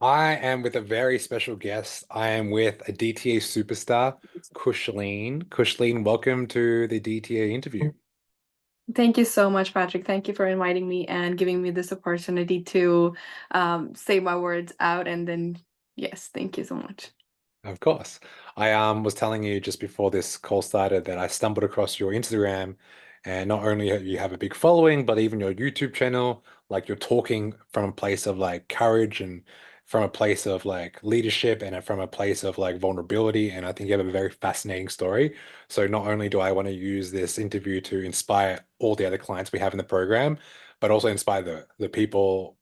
I am with a very special guest. I am with a DTA superstar, Khushleen. Khushleen, welcome to the DTA interview. Thank you so much, Patrick. Thank you for inviting me and giving me this opportunity to say my words out. And then, yes, thank you so much. Of course. I was telling you just before this call started that I stumbled across your Instagram, and not only you have a big following, but even your YouTube channel, like you're talking from a place of like courage and from a place of like leadership and from a place of like vulnerability. And I think you have a very fascinating story. So not only do I want to use this interview to inspire all the other clients we have in the program, but also inspire the people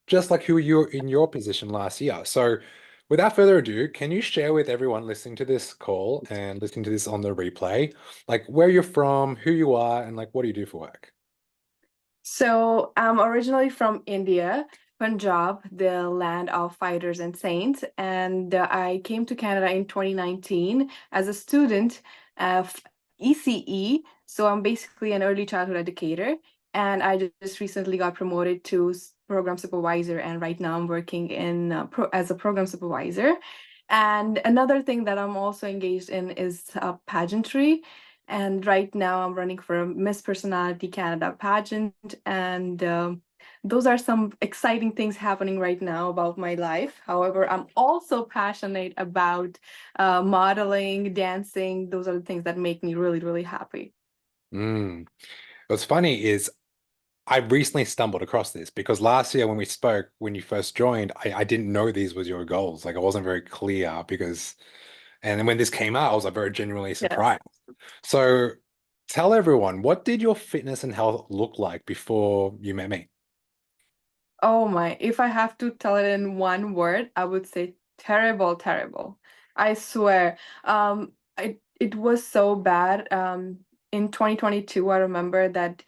just like who you were in your position last year. So, without further ado, can you share with everyone listening to this call and listening to this on the replay, like where you're from, who you are, and like what do you do for work? So, I'm originally from India, Punjab, the land of fighters and saints. And I came to Canada in 2019 as a student of ECE. So, I'm basically an early childhood educator. And I just recently got promoted to program supervisor. And right now, I'm working in as a program supervisor. And another thing that I'm also engaged in is pageantry. And right now, I'm running for a Miss Personality Canada pageant. And those are some exciting things happening right now about my life. However, I'm also passionate about modeling, dancing. Those are the things that make me really, really happy. Mm. What's funny is I recently stumbled across this because last year when we spoke, when you first joined, I didn't know these was your goals. Like I wasn't very clear because, and then when this came out, I was like very genuinely Yes. surprised. So tell everyone, what did your fitness and health look like before you met me? Oh my, if I have to tell it in one word, I would say terrible, terrible. I swear. It was so bad. In 2022, I remember that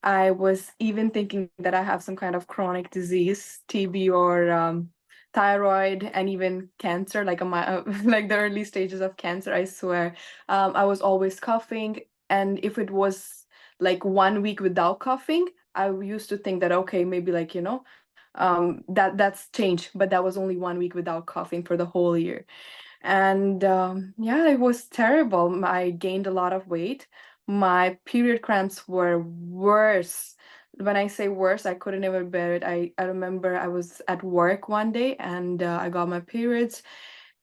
I was even thinking that I have some kind of chronic disease, TB or thyroid, and even cancer, like like the early stages of cancer. I swear, I was always coughing, and if it was like 1 week without coughing, I used to think that okay, maybe like that's changed, but that was only 1 week without coughing for the whole year. And yeah, it was terrible. I gained a lot of weight. My period cramps were worse. When I say worse, I couldn't even bear it. I remember I was at work one day and I got my periods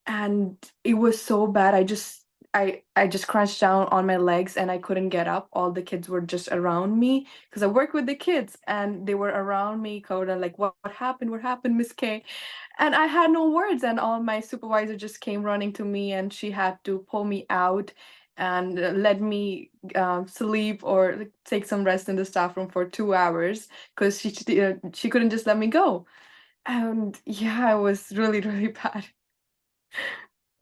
and it was so bad. I just crunched down on my legs and I couldn't get up. All the kids were just around me because I work with the kids and they were around me, kind of like, what happened? What happened, Miss K? And I had no words, and all my supervisor just came running to me, and she had to pull me out and let me sleep or like, take some rest in the staff room for 2 hours because she couldn't just let me go. And yeah, it was really really bad.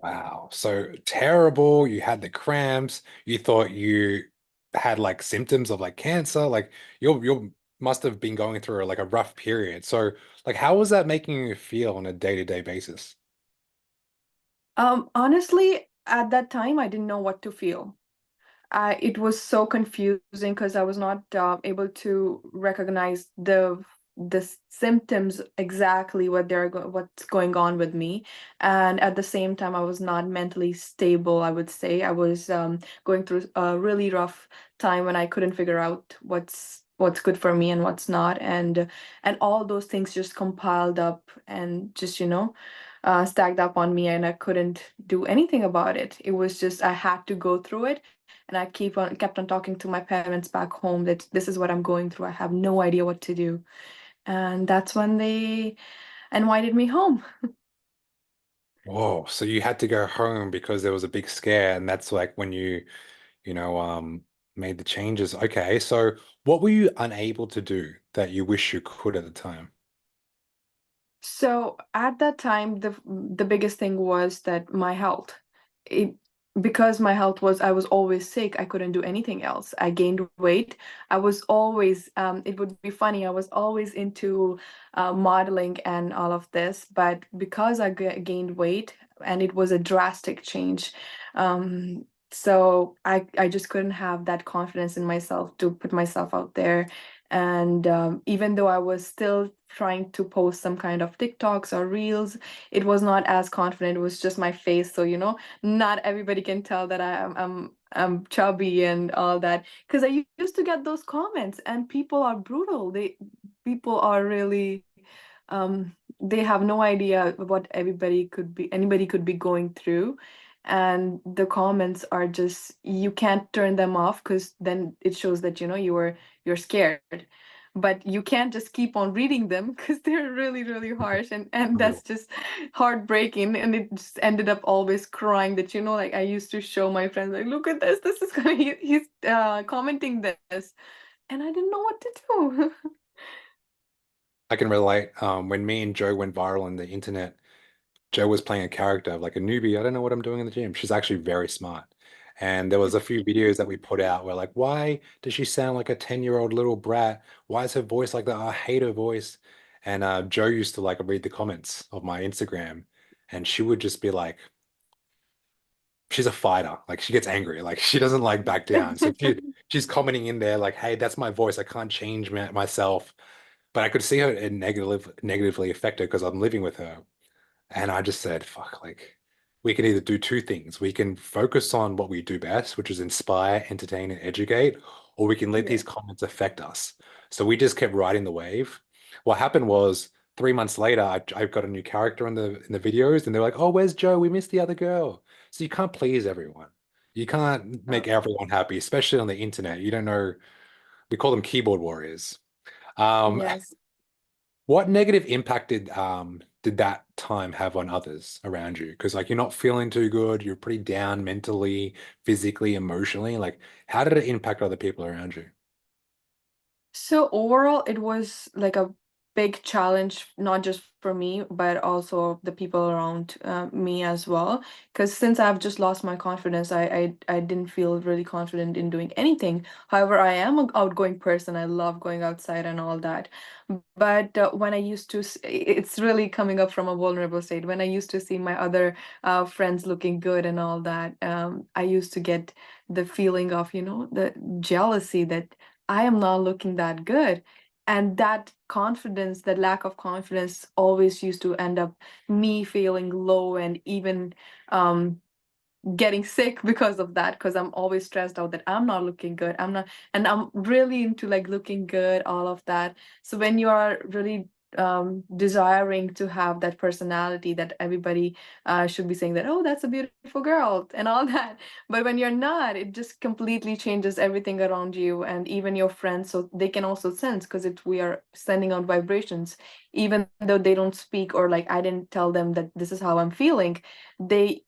Wow. So terrible. You had the cramps. You thought you had like symptoms of like cancer. Like you must have been going through like a rough period. So like how was that making you feel on a day-to-day basis? Honestly, at that time, I didn't know what to feel. It was so confusing because I was not able to recognize the symptoms exactly what's going on with me, and at the same time, I was not mentally stable. I would say I was going through a really rough time when I couldn't figure out what's good for me and what's not, and all those things just compiled up and just stacked up on me, and I couldn't do anything about it. It was just I had to go through it, and I kept on talking to my parents back home that this is what I'm going through. I have no idea what to do. And that's when they invited me home. Whoa. So you had to go home because there was a big scare, and that's like when you know, made the changes. Okay. So what were you unable to do that you wish you could at the time? So at that time, the biggest thing was that my health. It because my health was I was always sick. I couldn't do anything else. I gained weight. I was always it would be funny. I was always into modeling and all of this, but because I gained weight and it was a drastic change, so I just couldn't have that confidence in myself to put myself out there And even though I was still trying to post some kind of TikToks or reels, it was not as confident. It was just my face. So, not everybody can tell that I'm chubby and all that. Because I used to get those comments, and people are brutal. People are really they have no idea what anybody could be going through. And the comments are just, you can't turn them off, because then it shows that you're scared. But you can't just keep on reading them, because they're really, really harsh, and Brutal. that's just heartbreaking. And it just ended up always crying, that like I used to show my friends, like, look at this, this is gonna he's commenting this, and I didn't know what to do. I can relate. When me and Joe went viral on the internet, Joe was playing a character of like a newbie. I don't know what I'm doing in the gym. She's actually very smart. And there was a few videos that we put out where like, why does she sound like a 10-year-old little brat? Why is her voice like that? I hate her voice. And Joe used to like read the comments of my Instagram, and she would just be like, she's a fighter. Like she gets angry. Like she doesn't like back down. So she's commenting in there like, hey, that's my voice. I can't change myself. But I could see her it negatively affect her because I'm living with her. And I just said, fuck, like we can either do two things. We can focus on what we do best, which is inspire, entertain, and educate, or we can let Yeah. these comments affect us. So we just kept riding the wave. What happened was 3 months later, I got a new character in the videos, and they're like, "Oh, where's Joe? We missed the other girl." So you can't please everyone. You can't Oh, make everyone happy, especially on the internet. You don't know. We call them keyboard warriors. Um, yes. what negative impact did that time have on others around you? Because like you're not feeling too good, you're pretty down mentally, physically, emotionally. Like, how did it impact other people around you? So overall, it was like a big challenge, not just for me, but also the people around me as well. Because since I've just lost my confidence, I didn't feel really confident in doing anything. However, I am an outgoing person. I love going outside and all that. But when I used to, it's really coming up from a vulnerable state. When I used to see my other friends looking good and all that, I used to get the feeling of, the jealousy that I am not looking that good. And that confidence, that lack of confidence always used to end up me feeling low, and even um, getting sick because of that, because I'm always stressed out that I'm not looking good. I'm not, and I'm really into like looking good, all of that. So when you are really desiring to have that personality that everybody should be saying that, oh, that's a beautiful girl and all that. But when you're not, it just completely changes everything around you, and even your friends, so they can also sense, because we are sending out vibrations, even though they don't speak, or like I didn't tell them that this is how I'm feeling. They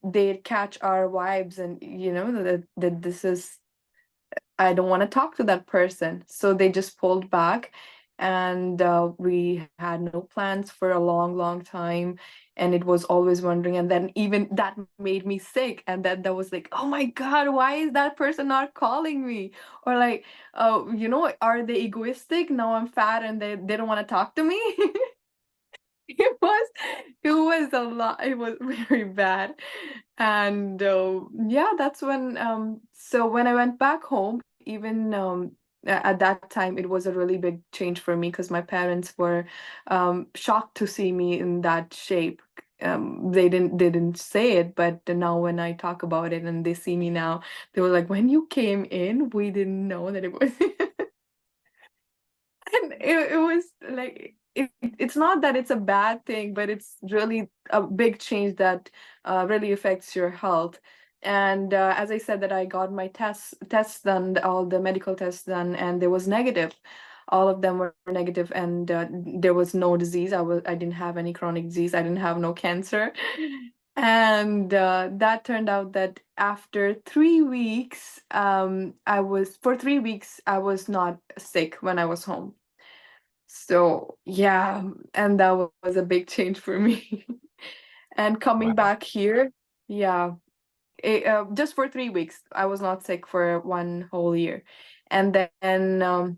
catch our vibes, and that this is, I don't want to talk to that person, so they just pulled back. And we had no plans for a long, long time, and it was always wondering, and then even that made me sick, and then that was like, oh my God, why is that person not calling me? Or like, are they egoistic? Now I'm fat and they don't want to talk to me. It was it was a lot. It was very bad. And yeah, that's when so when I went back home, even at that time, it was a really big change for me, because my parents were shocked to see me in that shape. They didn't say it, but now when I talk about it and they see me now, they were like, when you came in, we didn't know that it was. And it was like, it's not that it's a bad thing, but it's really a big change that really affects your health. And as I said, that I got my tests done, all the medical tests done, and there was negative. All of them were negative, and there was no disease. I didn't have any chronic disease. I didn't have no cancer. And that turned out that after 3 weeks, for 3 weeks, I was not sick when I was home. So yeah, and that was a big change for me. And coming Wow. back here, yeah, just for 3 weeks, I was not sick for one whole year. And then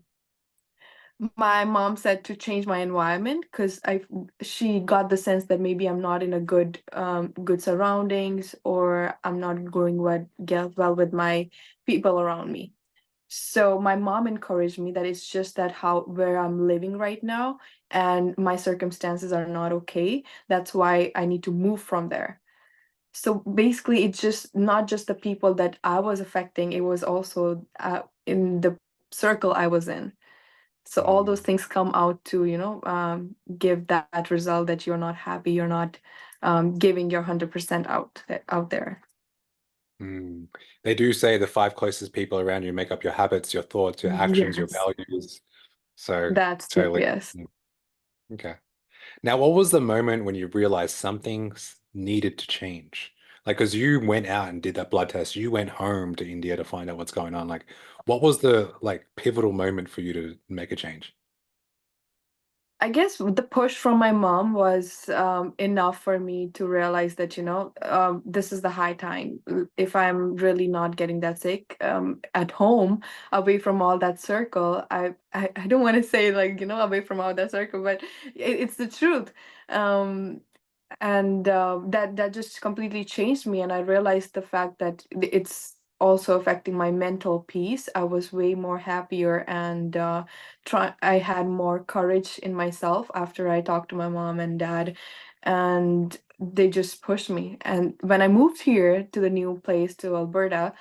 my mom said to change my environment, because she got the sense that maybe I'm not in a good surroundings, or I'm not going get well with my people around me. So my mom encouraged me that it's just that how where I'm living right now and my circumstances are not okay. That's why I need to move from there. So basically, it's just not just the people that I was affecting, it was also in the circle I was in. So all those Mm, things come out to, give that result that you're not happy, you're not giving your 100% out there. mm. They do say the five closest people around you make up your habits, your thoughts, your actions, your Yes, values. So that's true. totally. Yes. Mm, okay. Now, what was the moment when you realized something needed to change? Like, because you went out and did that blood test, you went home to India to find out what's going on. Like, what was the like pivotal moment for you to make a change? I guess the push from my mom was enough for me to realize that, this is the high time. If I'm really not getting that sick at home, away from all that circle, I don't want to say like, away from all that circle, but it's the truth. Um, and that just completely changed me, and I realized the fact that it's also affecting my mental peace. I was way more happier, and I had more courage in myself after I talked to my mom and dad, and they just pushed me. And when I moved here to the new place, to Alberta,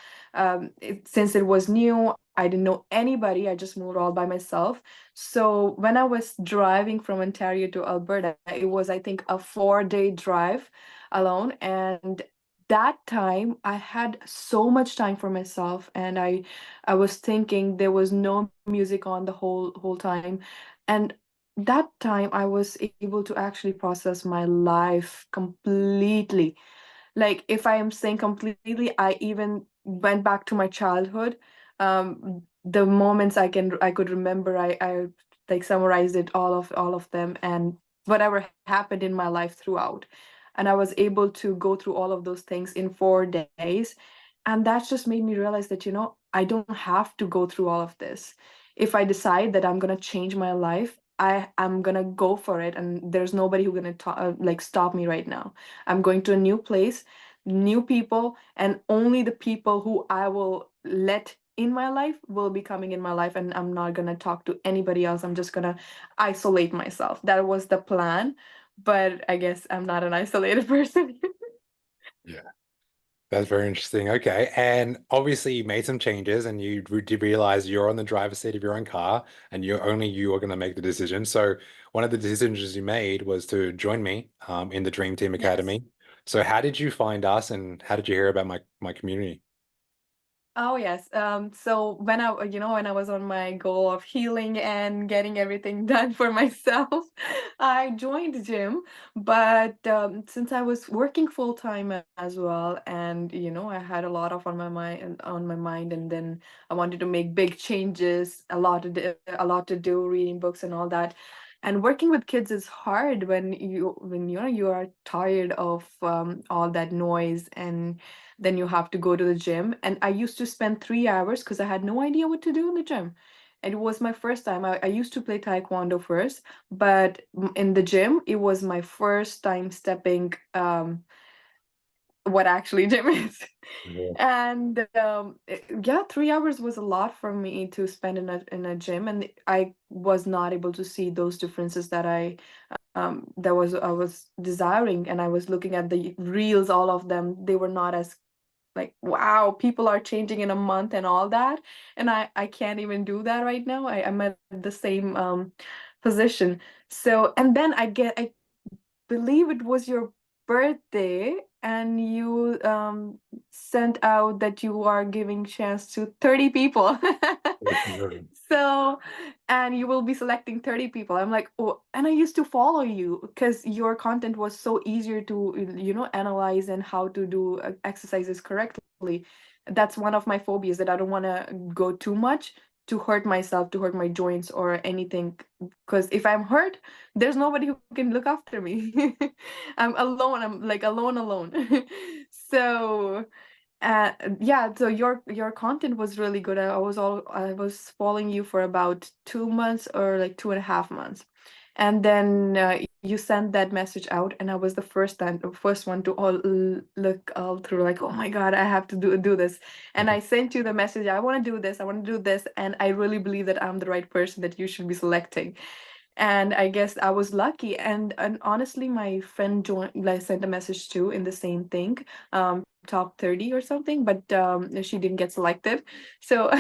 since it was new, I didn't know anybody. I just moved all by myself. So when I was driving from Ontario to Alberta, it was, I think, a 4-day drive alone. And that time I had so much time for myself, and I was thinking there was no music on the whole time. And that time I was able to actually process my life completely. Like, if I am saying completely, I even went back to my childhood. The moments I could remember, I like summarized it, all of them, and whatever happened in my life throughout. And I was able to go through all of those things in 4 days. And that just made me realize that, I don't have to go through all of this. If I decide that I'm gonna change my life, I'm gonna go for it, and there's nobody who's gonna like stop me right now. I'm going to a new place, new people, and only the people who I will let in my life will be coming in my life, and I'm not gonna talk to anybody else. I'm just gonna isolate myself. That was the plan, but I guess I'm not an isolated person. Yeah. That's very interesting. Okay. And obviously you made some changes and you did realize you're on the driver's seat of your own car and you are going to make the decision. So one of the decisions you made was to join me in the Dream Team Yes. Academy. So how did you find us and how did you hear about my community? Oh yes. So when I was on my goal of healing and getting everything done for myself, I joined the gym. But since I was working full time as well, and I had a lot of on my mind, and then I wanted to make big changes, a lot to do, reading books and all that. And working with kids is hard when you are tired of all that noise, and then you have to go to the gym. And I used to spend 3 hours because I had no idea what to do in the gym. And it was my first time. I used to play taekwondo first, but in the gym, it was my first time stepping what actually gym is. Yeah. And yeah, 3 hours was a lot for me to spend in a gym, and I was not able to see those differences that I was desiring. And I was looking at the reels, all of them. They were not as like, wow, people are changing in a month and all that. And I can't even do that right now. I'm at the same position. So, and then I believe it was your birthday, and you sent out that you are giving chance to 30 people. So, and you will be selecting 30 people. I'm like, oh, and I used to follow you because your content was so easier to, analyze, and how to do exercises correctly. That's one of my phobias, that I don't want to go too much to hurt myself, to hurt my joints or anything. Because if I'm hurt, there's nobody who can look after me. I'm alone. I'm like alone, alone. So, yeah, so your content was really good. I was following you for about 2 months, or like 2.5 months. And then you sent that message out, and I was the first one to all look all through, like, oh my God, I have to do this. And I sent you the message, I want to do this, I want to do this, and I really believe that I'm the right person that you should be selecting. And I guess I was lucky. And honestly, my friend joined, like, sent a message too in the same thing, top 30 or something, but she didn't get selected. So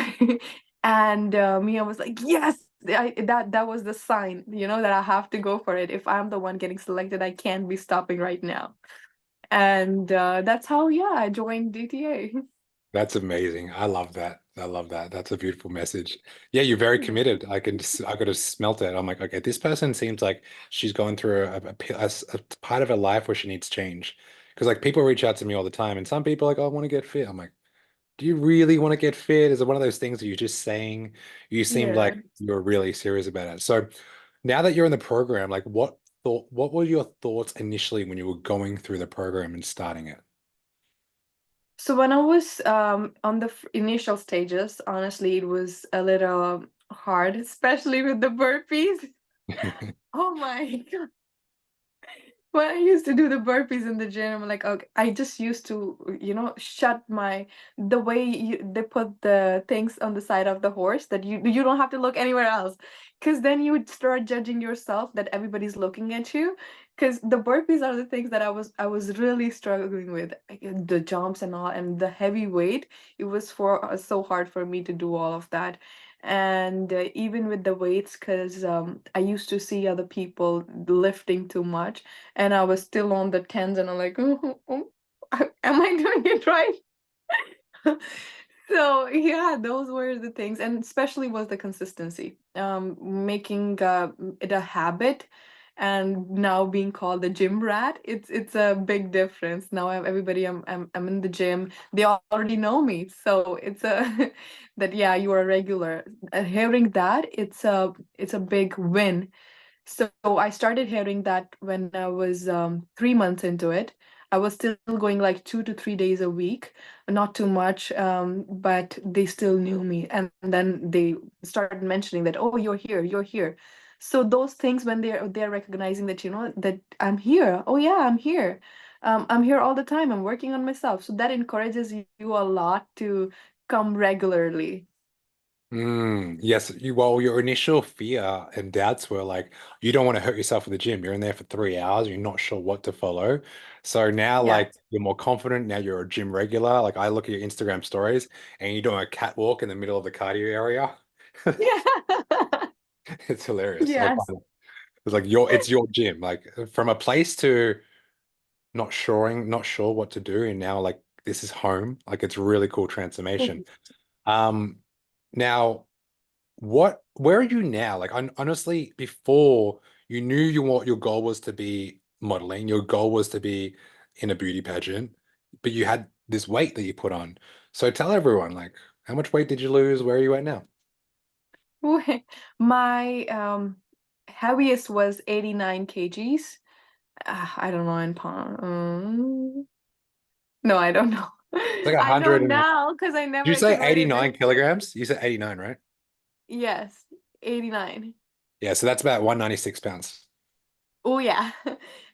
and me, I was like, yes, that was the sign, that I have to go for it. If I'm the one getting selected, I can't be stopping right now. And that's how, yeah, I joined DTA. That's amazing. I love that. I love that. That's a beautiful message. Yeah, you're very committed. I could have smelt it. I'm like, okay, this person seems like she's going through a part of her life where she needs change. Because like people reach out to me all the time, and some people are like, oh, I want to get fit. I'm like, do you really want to get fit? Is it one of those things that you're just saying? You seem Yeah. like you're really serious about it. So now that you're in the program, like what were your thoughts initially when you were going through the program and starting it? So when I was on the initial stages, honestly, it was a little hard, especially with the burpees. Oh my God. When I used to do the burpees in the gym, like, okay, I just used to, shut the way they put the things on the side of the horse, that you don't have to look anywhere else. Because then you would start judging yourself that everybody's looking at you. Because the burpees are the things that I was really struggling with, the jumps and all, and the heavy weight. It was so hard for me to do all of that. And even with the weights, because I used to see other people lifting too much, and I was still on the tens, and I'm like, am I doing it right? So yeah, those were the things, and especially was the consistency. Making it a habit, and now being called the gym rat, it's a big difference. Now everybody, I'm in the gym. They already know me, so it's a that, yeah, you are a regular. Hearing that, it's a big win. So I started hearing that when I was 3 months into it. I was still going like 2 to 3 days a week, not too much, but they still knew me. And then they started mentioning that, oh, you're here, you're here. So those things, when they're recognizing that, that I'm here. Oh yeah, I'm here. I'm here all the time. I'm working on myself. So that encourages you a lot to come regularly. Yes, well, your initial fear and doubts were like, you don't want to hurt yourself in the gym. You're in there for 3 hours, you're not sure what to follow. So now, Yes. like, you're more confident. Now you're a gym regular. Like, I look at your Instagram stories and you're doing a catwalk in the middle of the cardio area. Yeah. It's hilarious. I Yes. find it's like it's your gym. Like, from a place to not sure what to do, and now like this is home. Like, it's a really cool transformation. Um, Now. Where are you now? Like, honestly, before you knew what your goal was to be modeling, your goal was to be in a beauty pageant, but you had this weight that you put on. So tell everyone, like, how much weight did you lose? Where are you at now? My heaviest was 89 kgs. I don't know in pound. No, I don't know. It's like a I know hundred and, now because I did you never say converted it. 89 kilograms? You said 89, right? Yes, 89. Yeah, so that's about 196 pounds. Oh yeah.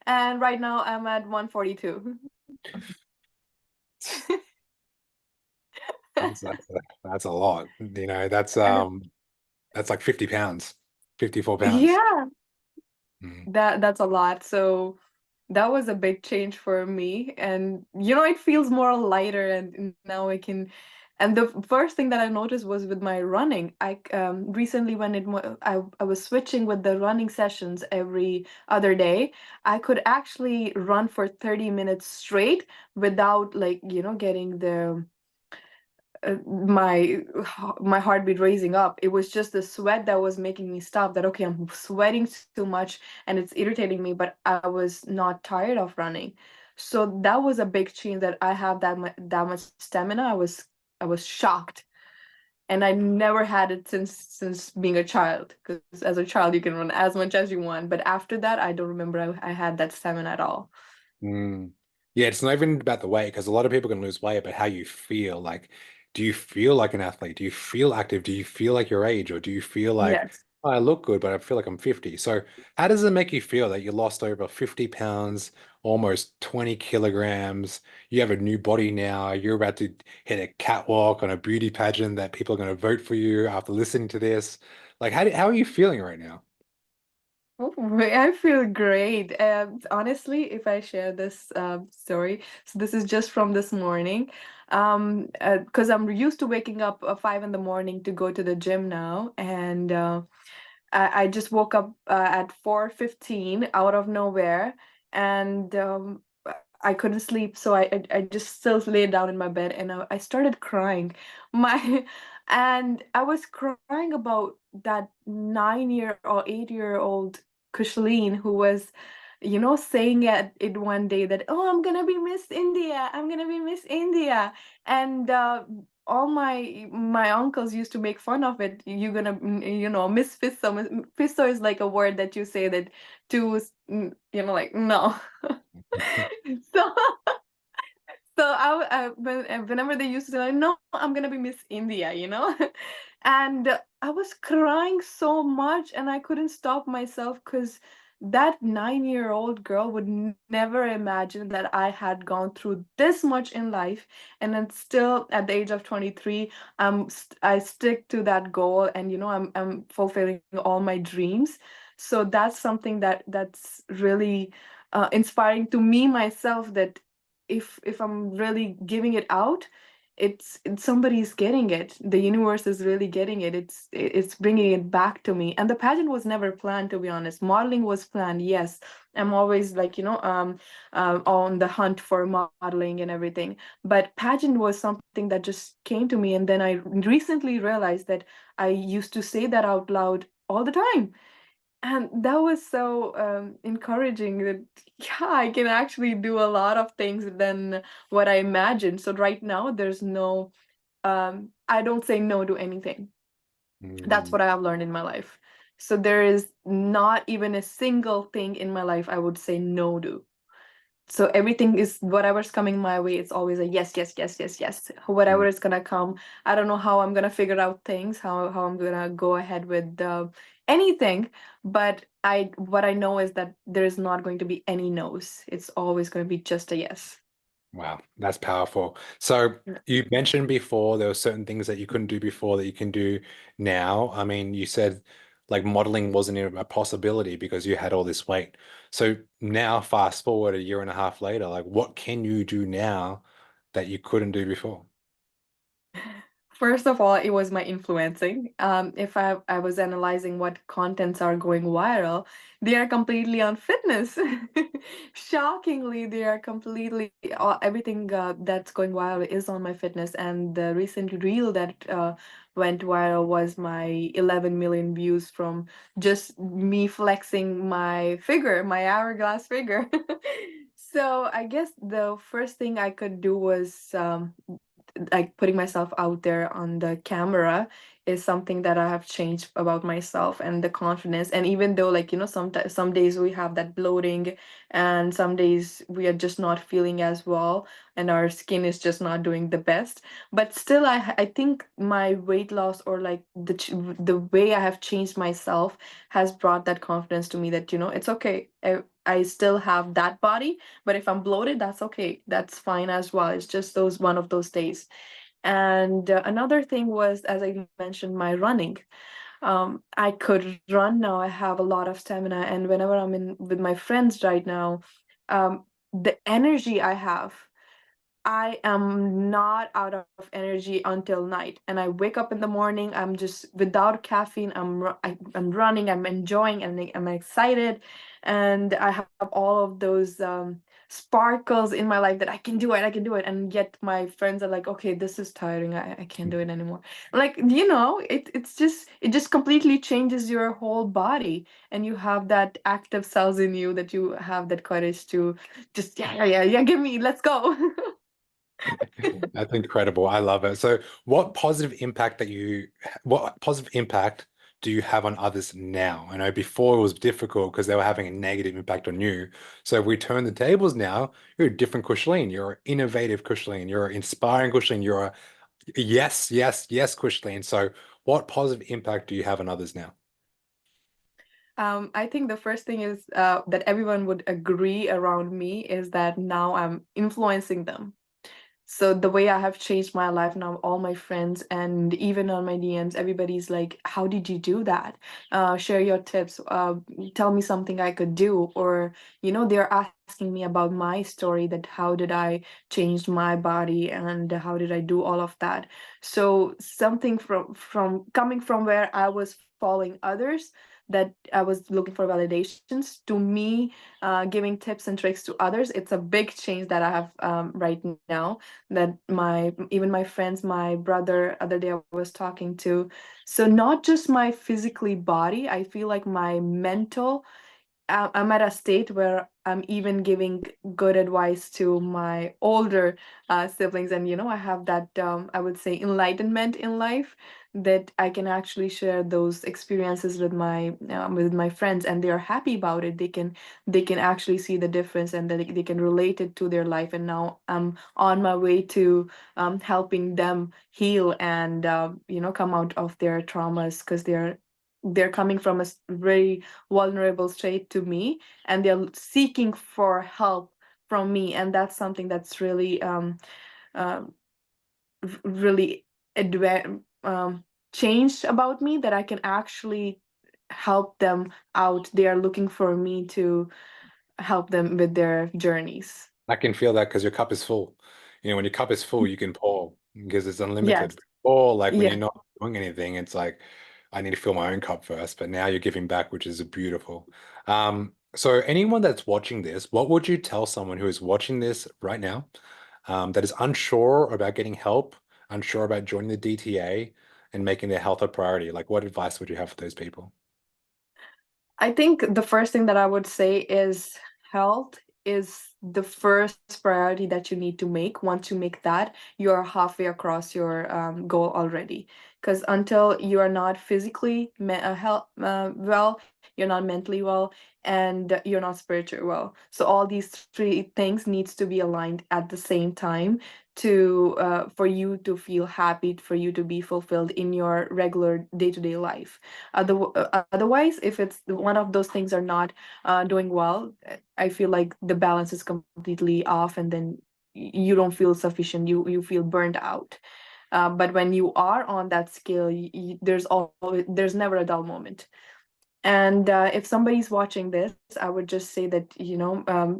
And right now I'm at 142. That's a lot. That's like 50 pounds, 54 pounds. Yeah, Mm. that's a lot. So that was a big change for me. And it feels more lighter, and now I can. And the first thing that I noticed was with my running. I recently, when I was switching with the running sessions every other day, I could actually run for 30 minutes straight without, like, getting my heartbeat raising up. It was just the sweat that was making me stop. That, okay, I'm sweating too much and it's irritating me, but I was not tired of running. So that was a big change, that I have that much stamina. I was shocked, and I never had it since being a child. Because as a child you can run as much as you want, but after that I don't remember I had that stamina at all. Mm. Yeah, it's not even about the weight because a lot of people can lose weight, but how you feel. Like, do you feel like an athlete? Do you feel active? Do you feel like your age? Or do you feel like, Yes. I look good, but I feel like I'm 50. So how does it make you feel that you lost over 50 pounds, almost 20 kilograms? You have a new body now. You're about to hit a catwalk on a beauty pageant that people are going to vote for you after listening to this. Like, how are you feeling right now? Oh, I feel great. Honestly, if I share this story, so this is just from this morning. Because I'm used to waking up at 5 in the morning to go to the gym now, and I just woke up at 4:15 out of nowhere, and I couldn't sleep, so I just still laid down in my bed, and I started crying. My and I was crying about that 9 year or 8 year old Khushleen who was, saying it one day that, oh, I'm gonna be Miss India, I'm gonna be Miss India, and all my uncles used to make fun of it. You're gonna, Miss Fisso. Fisso is like a word that you say that to, like no. So whenever they used to say, like, no, I'm gonna be Miss India, and I was crying so much, and I couldn't stop myself because that 9 year old girl would never imagine that I had gone through this much in life, and then still at the age of 23, I stick to that goal, and I'm fulfilling all my dreams. So that's something that's really inspiring to me myself, that if I'm really giving it out, it's somebody's getting it. The universe is really getting it. It's bringing it back to me. And the pageant was never planned, to be honest. Modeling was planned. Yes, I'm always like, on the hunt for modeling and everything. But pageant was something that just came to me, and then I recently realized that I used to say that out loud all the time, and that was so encouraging that, yeah, I can actually do a lot of things than what I imagined. So right now, there's no, I don't say no to anything. That's Mm, what I have learned in my life. So there is not even a single thing in my life I would say no to. So everything is whatever's coming my way, it's always a yes, yes, yes, yes, yes. mm. Whatever is gonna come. I don't know how I'm gonna figure out things, how I'm gonna go ahead with anything, but I what I know is that there's not going to be any no's. It's always going to be just a yes. Wow, that's powerful. So you mentioned before there were certain things that you couldn't do before that you can do now. I mean, you said like modeling wasn't even a possibility because you had all this weight. So now, fast forward a year and a half later, like what can you do now that you couldn't do before? First of all, it was my influencing. If I was analyzing what contents are going viral, they are completely on fitness. Shockingly, they are completely everything that's going viral is on my fitness. And the recent reel that went viral was my 11 million views from just me flexing my figure, my hourglass figure. So I guess the first thing I could do was like putting myself out there on the camera is something that I have changed about myself, and the confidence. And even though, like, some days we have that bloating, and some days we are just not feeling as well, and our skin is just not doing the best, but still I think my weight loss, or like the way I have changed myself, has brought that confidence to me that, it's okay. I still have that body, but if I'm bloated, that's okay. That's fine as well. It's just those one of those days. And another thing was, as I mentioned, my running. I could run now. I have a lot of stamina, and whenever I'm in with my friends right now, the energy I have, I am not out of energy until night. And I wake up in the morning, I'm just without caffeine, I'm running, I'm enjoying, and I'm excited. And I have all of those sparkles in my life that I can do it, I can do it. And yet my friends are like, okay, this is tiring. I can't do it anymore. Like, it just completely changes your whole body. And you have that active cells in you, that you have that courage to just, yeah, yeah, yeah, yeah, give me, let's go. That's incredible. I love it. So what positive impact do you have on others now? I know before it was difficult because they were having a negative impact on you. So if we turn the tables now, you're a different Khushleen. You're an innovative Khushleen. You're an inspiring Khushleen. You're a yes, yes, yes Khushleen. So what positive impact do you have on others now? I think the first thing is that everyone would agree around me is that now I'm influencing them. So the way I have changed my life now, all my friends and even on my DMs, everybody's like, "How did you do that? Share your tips. Tell me something I could do." Or, they're asking me about my story, that how did I change my body and how did I do all of that. So something from coming from where I was following others, that I was looking for validations, to me giving tips and tricks to others, it's a big change that I have right now, that my even my friends, my brother other day I was talking to. So not just my physically body, I feel like my mental, I'm at a state where I'm even giving good advice to my older siblings, and I have that I would say enlightenment in life, that I can actually share those experiences with my friends, and they are happy about it. They can actually see the difference, and they can relate it to their life. And now I'm on my way to helping them heal and come out of their traumas, because they're coming from a very vulnerable state to me, and they're seeking for help from me, and that's something that's really uh, really changed about me, that I can actually help them out. They are looking for me to help them with their journeys. I can feel that because your cup is full. When your cup is full, you can pour because it's Yes. unlimited. Or like when you're Yeah. not doing anything, it's like I need to fill my own cup first. But now you're giving back, which is beautiful. So anyone that's watching this, what would you tell someone who is watching this right now, that is unsure about getting help, unsure about joining the DTA and making their health a priority? Like, what advice would you have for those people? I think the first thing that I would say is health is the first priority that you need to make. Once you make that, you're halfway across your goal already. Because until you are not physically well, you're not mentally well, and you're not spiritually well. So all these three things needs to be aligned at the same time, to for you to feel happy, for you to be fulfilled in your regular day-to-day life. Otherwise, if it's one of those things are not doing well, I feel like the balance is completely off, and then you don't feel sufficient. You feel burned out. But when you are on that scale, there's never a dull moment. And if somebody's watching this, I would just say that,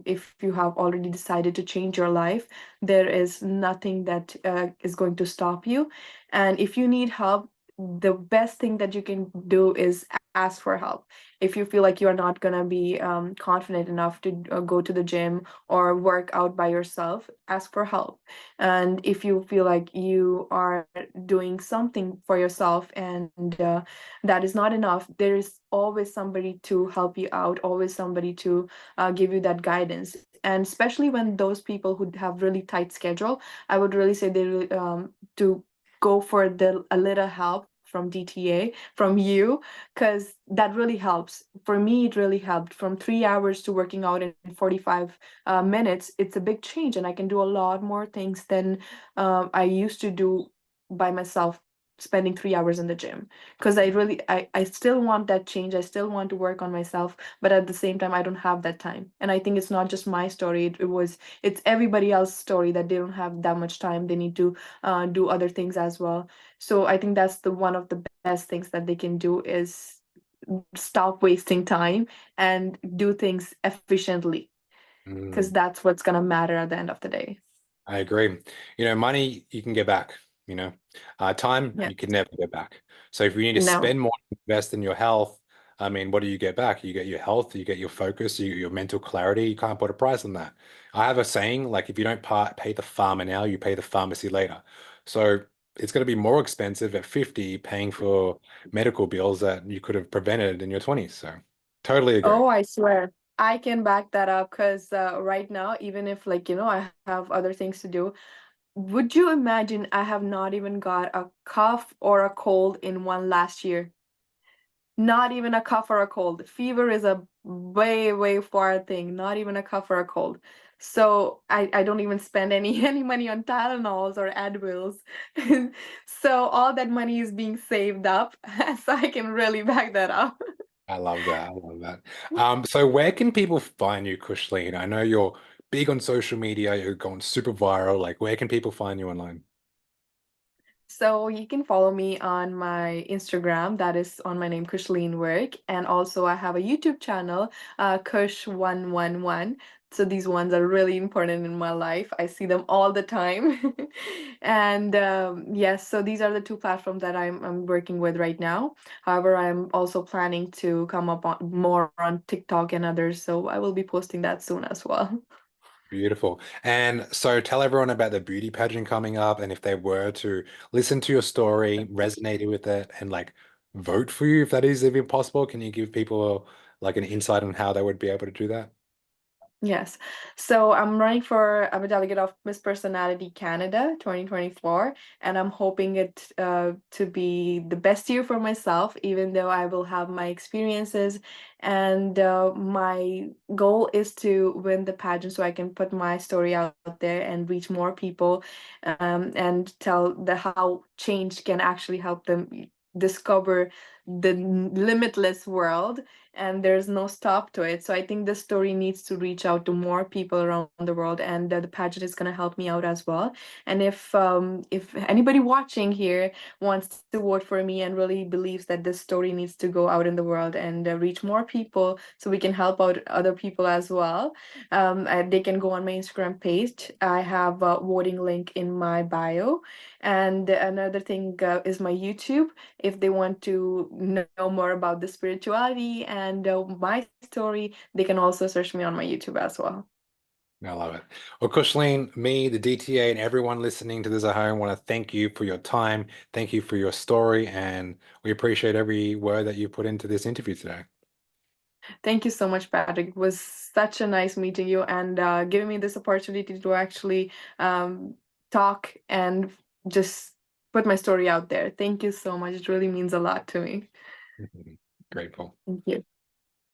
if you have already decided to change your life, there is nothing that is going to stop you. And if you need help, the best thing that you can do is ask for help. If you feel like you're not going to be confident enough to go to the gym or work out by yourself, ask for help. And if you feel like you are doing something for yourself, and that is not enough, there is always somebody to help you out, always somebody to give you that guidance. And especially when those people who have really tight schedule, I would really say to go for a little help from DTA, from you, because that really helps. For me, it really helped. From 3 hours to working out in 45 minutes, it's a big change, and I can do a lot more things than I used to do by myself, spending 3 hours in the gym. Because I still want that change. I still want to work on myself, but at the same time I don't have that time. And I think it's not just my story. It's everybody else's story, that they don't have that much time. They need to do other things as well. So I think that's the one of the best things that they can do, is stop wasting time and do things efficiently, because Mm. that's what's going to matter at the end of the day. I agree. Money you can get back, time Yeah. you can never get back. So if you need to No. spend more, invest in your health, I mean, what do you get back? You get your health, you get your focus, your mental clarity. You can't put a price on that. I have a saying, like if you don't pay the farmer now, you pay the pharmacy later. So it's going to be more expensive at 50 paying for medical bills that you could have prevented in your 20s. So totally agree. Oh, I swear. I can back that up, because right now, even if, like, I have other things to do, would you imagine I have not even got a cough or a cold in one last year? Not even a cough or a cold. Fever is a way, way far thing, not even a cough or a cold. So I don't even spend any any money on Tylenols or Advils. So all that money is being saved up, so I can really back that up. I love that. I love that. So where can people find you, Khushleen? I know you're big on social media, you're going super viral. Like, where can people find you online? So you can follow me on my Instagram, that is on my name, Khushleen Work. And also I have a YouTube channel, Kush111. So these ones are really important in my life. I see them all the time. And yes, so these are the two platforms that I'm working with right now. However, I'm also planning to come up on more on TikTok and others. So I will be posting that soon as well. Beautiful. And so tell everyone about the beauty pageant coming up, and if they were to listen to your story, resonated with it, and like vote for you, if that is even possible, can you give people like an insight on how they would be able to do that? Yes. So I'm running for, I'm a delegate of Miss Personality Canada 2024, and I'm hoping it to be the best year for myself, even though I will have my experiences. And my goal is to win the pageant so I can put my story out there and reach more people, and tell the how change can actually help them discover the limitless world, and there's no stop to it. So I think this story needs to reach out to more people around the world, and the pageant is going to help me out as well. And if anybody watching here wants to vote for me and really believes that this story needs to go out in the world and reach more people, so we can help out other people as well, they can go on my Instagram page. I have a voting link in my bio, and another thing is my YouTube. If they want to know more about the spirituality and my story, they can also search me on my YouTube as well. I love it. Well, Khushleen, me, the DTA, and everyone listening to this at home want to thank you for your time. Thank you for your story, and we appreciate every word that you put into this interview today. Thank you so much, Patrick. It was such a nice meeting you and giving me this opportunity to actually talk and just put my story out there. Thank you so much. It really means a lot to me. Grateful. Thank you.